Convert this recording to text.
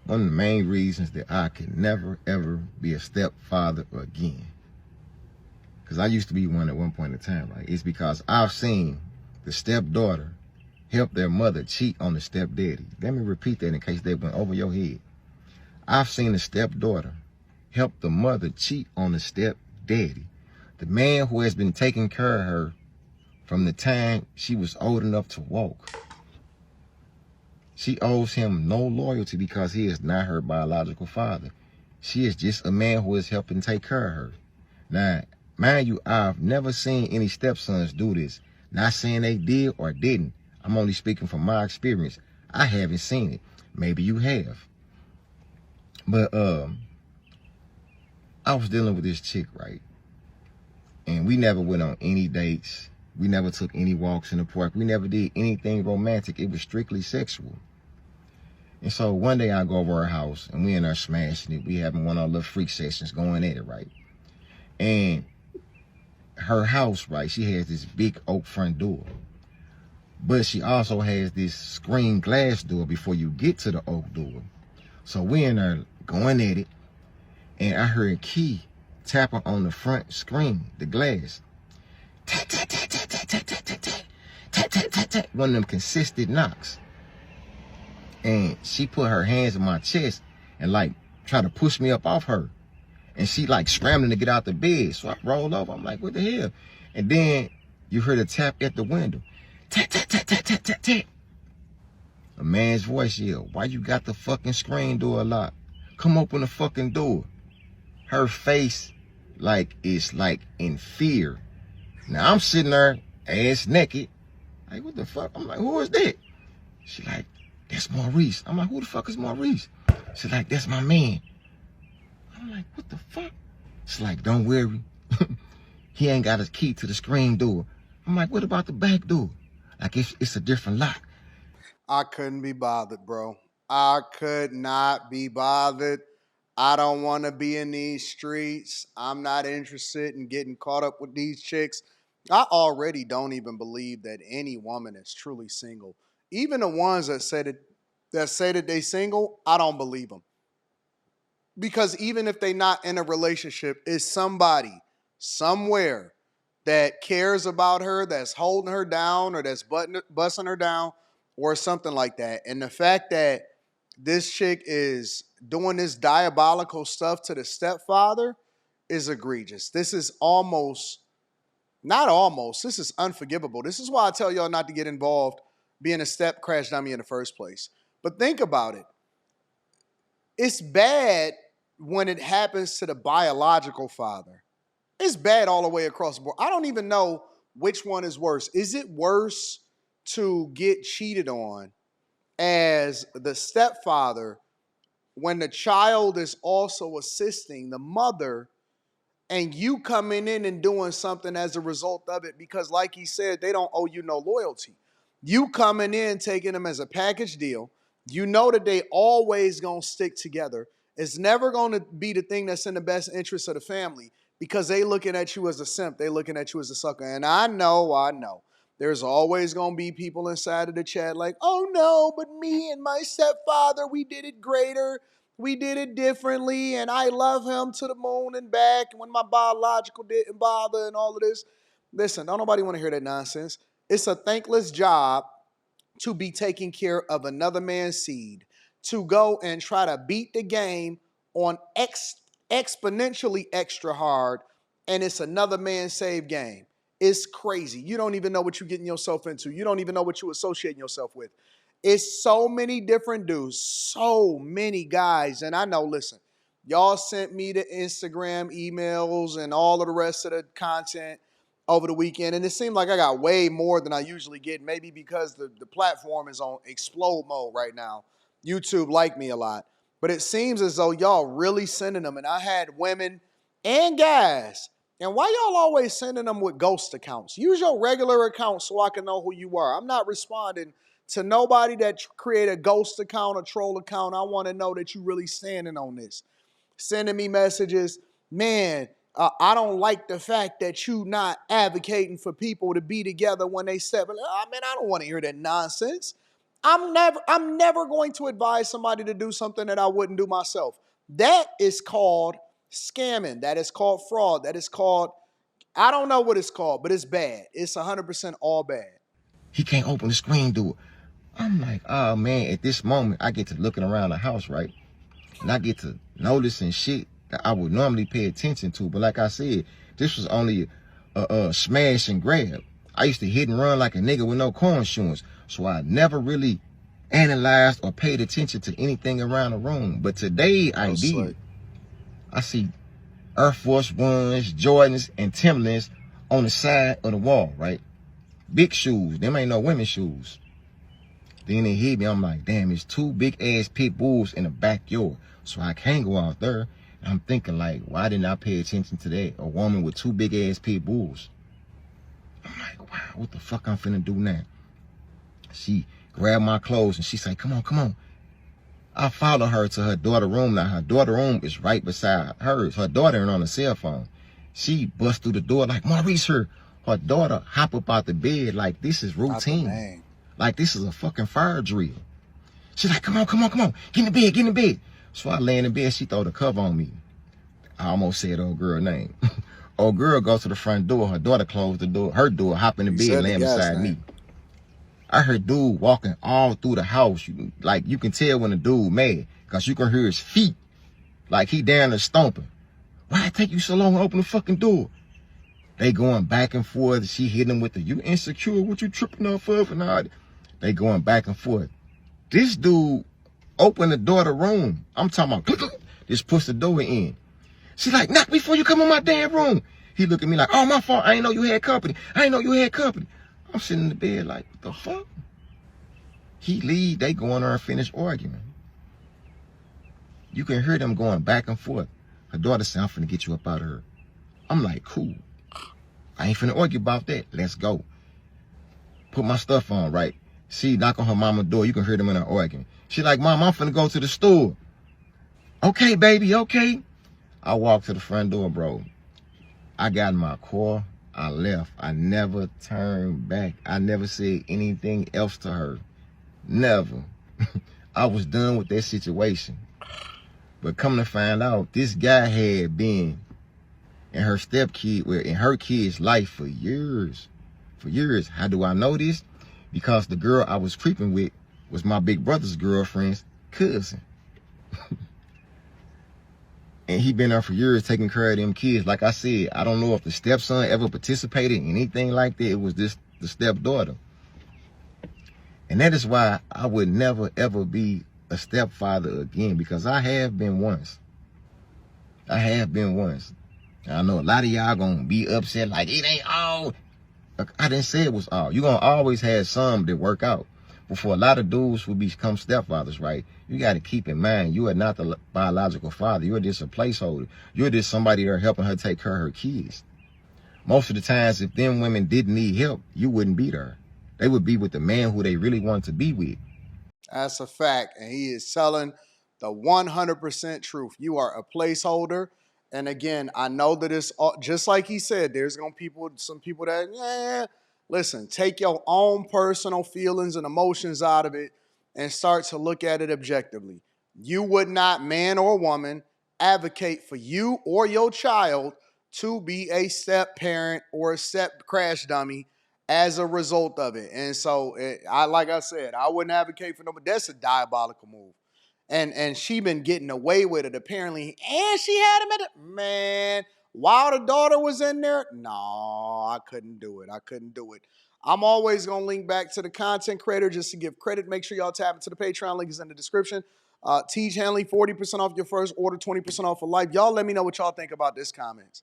one of the main reasons that I could never, ever be a stepfather again, because I used to be one at one point in time, right? It's because I've seen the stepdaughter help their mother cheat on the stepdaddy. Let me repeat that in case they went over your head. I've seen the stepdaughter help the mother cheat on the stepdaddy, the man who has been taking care of her from the time she was old enough to walk. She owes him no loyalty because he is not her biological father. She is just a man who is helping take care of her. Now, mind you, I've never seen any stepsons do this. Not saying they did or didn't. I'm only speaking from my experience. I haven't seen it. Maybe you have. But I was dealing with this chick, right? And we never went on any dates. We never took any walks in the park. We never did anything romantic. It was strictly sexual. And so one day I go over her house and we in there smashing it. We having one of our little freak sessions going at it, right? And her house, right, she has this big oak front door. But she also has this screen glass door before you get to the oak door. So we in there going at it. And I heard Key tapping on the front screen, the glass. Tat, tat, tat, tat, tat, tat, tat, tat, tat, tat, tat, tat. One of them consistent knocks. And she put her hands on my chest and like try to push me up off her. And she like scrambling to get out the bed. So I rolled over. I'm like, what the hell? And then you heard a tap at the window. Tat, tat, tat, tat, tat, tat, tat. A man's voice yelled, why you got the fucking screen door locked? Come open the fucking door. Her face like is like in fear. Now I'm sitting there ass naked. Like, what the fuck? I'm like, who is that? She like, that's Maurice. I'm like, who the fuck is Maurice? She's like, that's my man. I'm like, what the fuck? She's like, don't worry. He ain't got his key to the screen door. I'm like, what about the back door? Like, it's a different lock. I couldn't be bothered, bro. I could not be bothered. I don't want to be in these streets. I'm not interested in getting caught up with these chicks. I already don't even believe that any woman is truly single. Even the ones that say that they single, I don't believe them. Because even if they not in a relationship, it's somebody somewhere that cares about her, that's holding her down, or that's busting her down, or something like that. And the fact that this chick is doing this diabolical stuff to the stepfather is egregious. This is almost, not almost, this is unforgivable. This is why I tell y'all not to get involved being a step crash dummy in the first place. But think about it. It's bad when it happens to the biological father. It's bad all the way across the board. I don't even know which one is worse. Is it worse to get cheated on as the stepfather when the child is also assisting the mother and you coming in and doing something as a result of it? Because like he said, they don't owe you no loyalty. You coming in, taking them as a package deal. You know that they always going to stick together. It's never going to be the thing that's in the best interest of the family because they looking at you as a simp. They looking at you as a sucker. And I know. There's always going to be people inside of the chat like, oh no, but me and my stepfather, we did it greater. We did it differently. And I love him to the moon and back when my biological didn't bother and all of this. Listen, don't nobody want to hear that nonsense. It's a thankless job to be taking care of another man's seed, to go and try to beat the game on exponentially extra hard, and it's another man's save game. It's crazy. You don't even know what you're getting yourself into. You don't even know what you're associating yourself with. It's so many different dudes, so many guys. And I know, listen, y'all sent me the Instagram emails and all of the rest of the content over the weekend. And it seemed like I got way more than I usually get, maybe because the platform is on explode mode right now. YouTube liked me a lot. But it seems as though y'all really sending them. And I had women and guys. And why y'all always sending them with ghost accounts? Use your regular account so I can know who you are. I'm not responding to nobody that create a ghost account or troll account. I want to know that you really standing on this. Sending me messages, man, I don't like the fact that you not advocating for people to be together when they step. I mean, I don't want to hear that nonsense. I'm never going to advise somebody to do something that I wouldn't do myself. That is called scamming. That is called fraud. That is called, I don't know what it's called, but it's bad. It's 100% all bad. He can't open the screen door. I'm like, oh man, at this moment, I get to looking around the house, right? And I get to noticing shit that I would normally pay attention to. But like I said, this was only a smash and grab. I used to hit and run like a nigga with no car insurance. So I never really analyzed or paid attention to anything around the room. But today I did. I see Air Force Ones, Jordans, and Timberlands on the side of the wall, right? Big shoes. Them ain't no women's shoes. Then it hit me. I'm like, damn, it's two big ass pit bulls in the backyard. So I can't go out there. And I'm thinking like, why didn't I pay attention to that? A woman with two big ass pit bulls. I'm like, wow, what the fuck I'm finna do now? She grabbed my clothes and she said, come on, come on. I follow her to her daughter's room. Now her daughter's room is right beside hers. Her daughter ain't on a cell phone. She bust through the door like, Maurice, her daughter hop up out the bed like this is routine. Like this is a fucking fire drill. She's like, come on, come on, come on. Get in the bed, get in the bed. So I lay in the bed, she throw the cover on me. I almost said old girl name. Old girl goes to the front door. Her daughter closed the door. Her door, hop in the bed, laying beside me. I heard dude walking all through the house. Like you can tell when the dude mad, cause you can hear his feet. Like he down there stomping. Why it take you so long to open the fucking door? They going back and forth. She hitting him with the, you insecure, what you tripping off of and all that. They going back and forth. This dude opened the door to the room. I'm talking about, just push the door in. She like, knock before you come in my damn room. He look at me like, oh, my fault. I ain't know you had company. I ain't know you had company. I'm sitting in the bed like, what the fuck? He leave, they go in there and finish arguing. You can hear them going back and forth. Her daughter said, I'm finna get you up out of her. I'm like, cool. I ain't finna argue about that. Let's go. Put my stuff on, right? She knock on her mama's door. You can hear them in there arguing. She like, Mom, I'm finna go to the store. Okay, baby, okay. I walked to the front door, bro. I got in my car. I left. I never turned back. I never said anything else to her. Never. I was done with that situation. But come to find out, this guy had been in her in her kid's life for years. For years. How do I know this? Because the girl I was creeping with was my big brother's girlfriend's cousin. And he been there for years taking care of them kids. Like I said, I don't know if the stepson ever participated in anything like that. It was the stepdaughter. And that is why I would never, ever be a stepfather again, because I have been once. I have been once. I know a lot of y'all gonna be upset like, it ain't all. I didn't say it was all. You're gonna always have some that work out. But for a lot of dudes who become stepfathers, right, you got to keep in mind, you are not the biological father. You're just a placeholder. You're just somebody there helping her take care of her kids. Most of the times, if them women didn't need help, you wouldn't be there. They would be with the man who they really want to be with. That's a fact. And he is telling the 100% truth. You are a placeholder. And again, I know that it's just like he said, there's going to be some people that, yeah, listen, take your own personal feelings and emotions out of it and start to look at it objectively. You would not, man or woman, advocate for you or your child to be a step parent or a step crash dummy as a result of it. And so, like I said, I wouldn't advocate for nobody. That's a diabolical move. And she been getting away with it apparently. And she had him at it. Man, while the daughter was in there, no, I couldn't do it. I couldn't do it. I'm always going to link back to the content creator just to give credit. Make sure y'all tap into the Patreon. Link is in the description. Teach Hanley, 40% off your first order, 20% off for life. Y'all let me know what y'all think about this comments.